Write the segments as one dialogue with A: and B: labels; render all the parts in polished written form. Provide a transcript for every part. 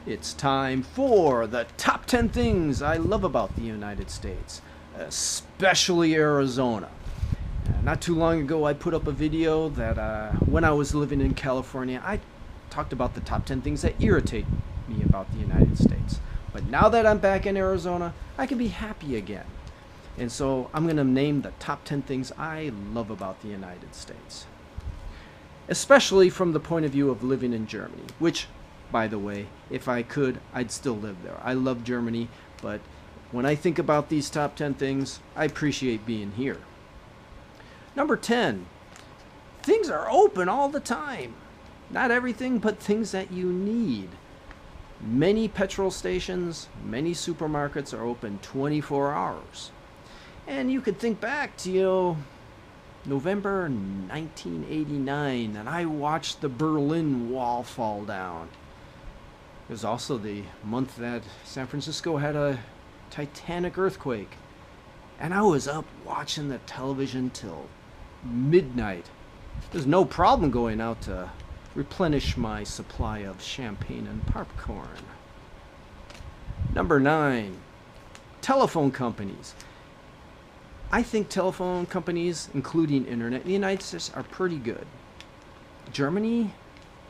A: It's time for the top 10 things I love about the United States, especially Arizona. Not too long ago, I put up a video that when I was living in California, I talked about the top 10 things that irritate me about the United States. But now that I'm back in Arizona, I can be happy again. And so I'm going to name the top 10 things I love about the United States. Especially from the point of view of living in Germany, which, by the way, if I could, I'd still live there. I love Germany, but when I think about these top 10 things, I appreciate being here. Number 10, things are open all the time. Not everything, but things that you need. Many petrol stations, many supermarkets are open 24 hours. And you could think back to, November 1989, and I watched the Berlin Wall fall down. It was also the month that San Francisco had a titanic earthquake. And I was up watching the television till midnight. There's no problem going out to replenish my supply of champagne and popcorn. Number 9, telephone companies. I think telephone companies, including internet, in the United States are pretty good. Germany,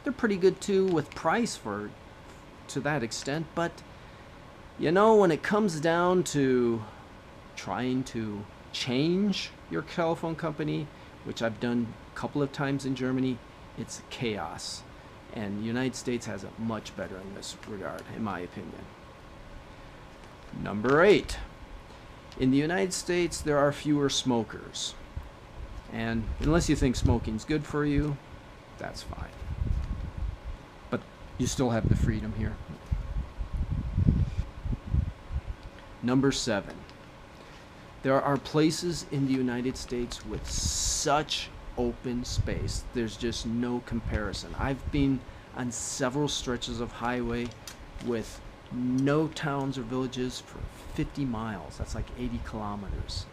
A: they're pretty good too with price to that extent, but you know, when it comes down to trying to change your telephone company, which I've done a couple of times in Germany, it's chaos. And the United States has it much better in this regard, in my opinion. Number 8. In the United States, there are fewer smokers. And unless you think smoking's good for you, that's fine. But you still have the freedom here. Number 7. There are places in the United States with such open space. There's just no comparison. I've been on several stretches of highway with no towns or villages for 50 miles. That's like 80 kilometers.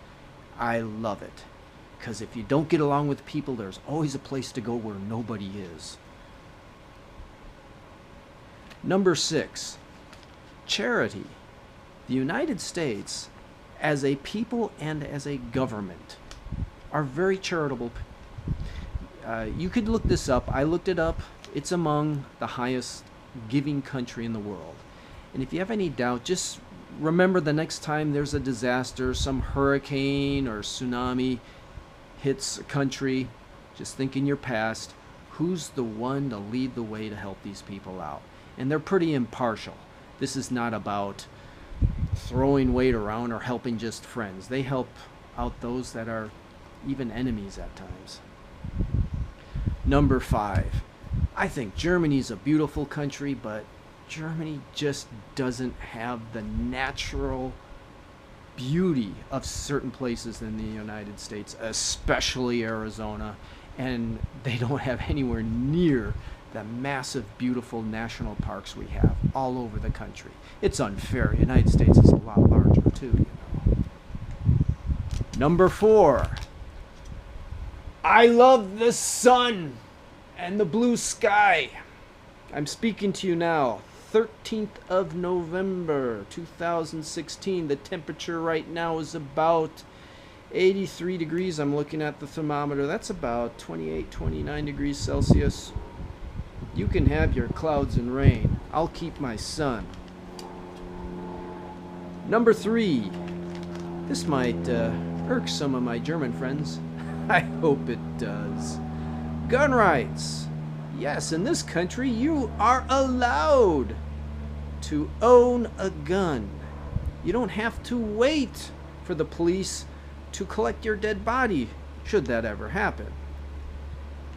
A: I love it. Because if you don't get along with people, there's always a place to go where nobody is. Number 6, charity. The United States, as a people and as a government, are very charitable. You could look this up. I looked it up. It's among the highest giving country in the world. And if you have any doubt, just remember the next time there's a disaster, some hurricane or tsunami hits a country, just think in your past, who's the one to lead the way to help these people out? And they're pretty impartial. This is not about throwing weight around or helping just friends. They help out those that are even enemies at times. Number 5. I think Germany's a beautiful country, but Germany just doesn't have the natural beauty of certain places in the United States, especially Arizona, and they don't have anywhere near the massive, beautiful national parks we have all over the country. It's unfair. The United States is a lot larger too, you know. Number 4. I love the sun and the blue sky. I'm speaking to you now, 13th of November 2016. The temperature right now is about 83 degrees. I'm looking at the thermometer. That's about 28, 29 degrees Celsius. You can have your clouds and rain. I'll keep my sun. Number 3. This might irk some of my German friends. I hope it does. Gun rights. Yes, in this country you are allowed to own a gun. You don't have to wait for the police to collect your dead body, should that ever happen.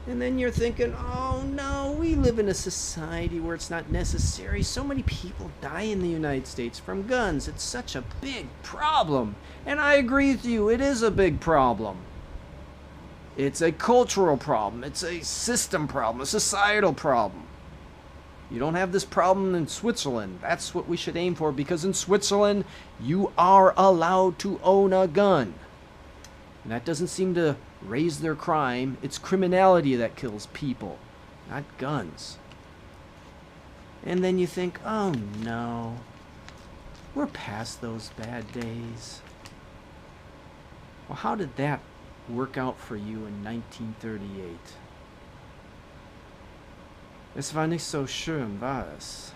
A: And then you're thinking, oh no, we live in a society where it's not necessary. So many people die in the United States from guns. It's such a big problem. And I agree with you, it is a big problem. It's a cultural problem. It's a system problem, a societal problem. You don't have this problem in Switzerland. That's what we should aim for, because in Switzerland, you are allowed to own a gun. And that doesn't seem to raise their crime. It's criminality that kills people, not guns. And then you think, oh no, we're past those bad days. Well, how did that work out for you in 1938? Es war nicht so schön, war es?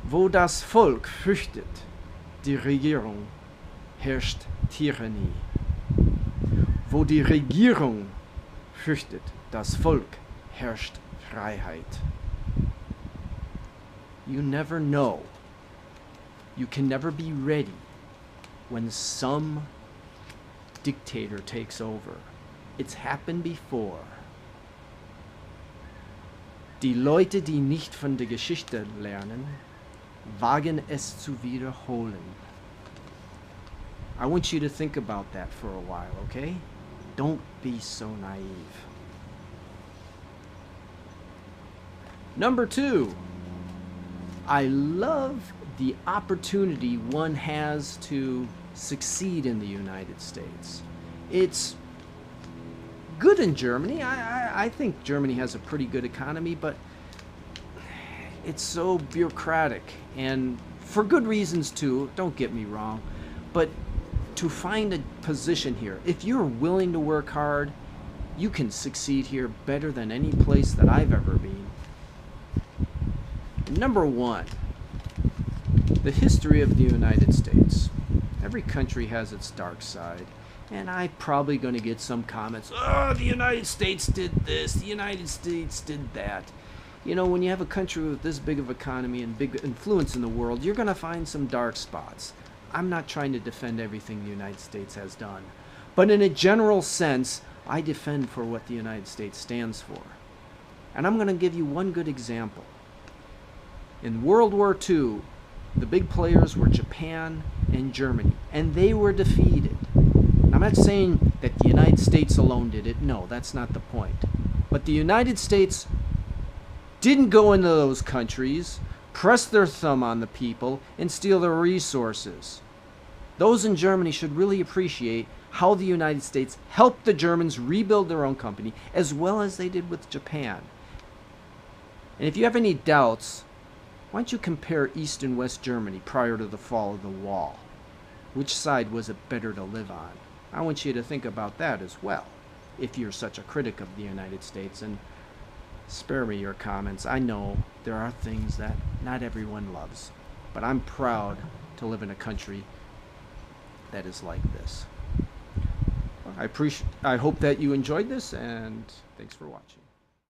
A: Wo das Volk fürchtet die Regierung, herrscht Tyrannie. Wo die Regierung fürchtet das Volk, herrscht Freiheit. You never know. You can never be ready when some dictator takes over. It's happened before. Die Leute, die nicht von der Geschichte lernen, wagen es zu wiederholen. I want you to think about that for a while, okay? Don't be so naive. Number 2, I love the opportunity one has to succeed in the United States. It's good in Germany. I think Germany has a pretty good economy, but it's so bureaucratic, and for good reasons too, don't get me wrong. But to find a position here, if you're willing to work hard, you can succeed here better than any place that I've ever been. Number 1, the history of the United States. Every country has its dark side. And I'm probably going to get some comments, oh, the United States did this, the United States did that. You know, when you have a country with this big of economy and big influence in the world, you're going to find some dark spots. I'm not trying to defend everything the United States has done. But in a general sense, I defend for what the United States stands for. And I'm going to give you one good example. In World War II, the big players were Japan and Germany, and they were defeated. I'm not saying that the United States alone did it. No, that's not the point. But the United States didn't go into those countries, press their thumb on the people, and steal their resources. Those in Germany should really appreciate how the United States helped the Germans rebuild their own company, as well as they did with Japan. And if you have any doubts, why don't you compare East and West Germany prior to the fall of the wall? Which side was it better to live on? I want you to think about that as well, if you're such a critic of the United States. And spare me your comments. I know there are things that not everyone loves, but I'm proud to live in a country that is like this. I hope that you enjoyed this, and thanks for watching.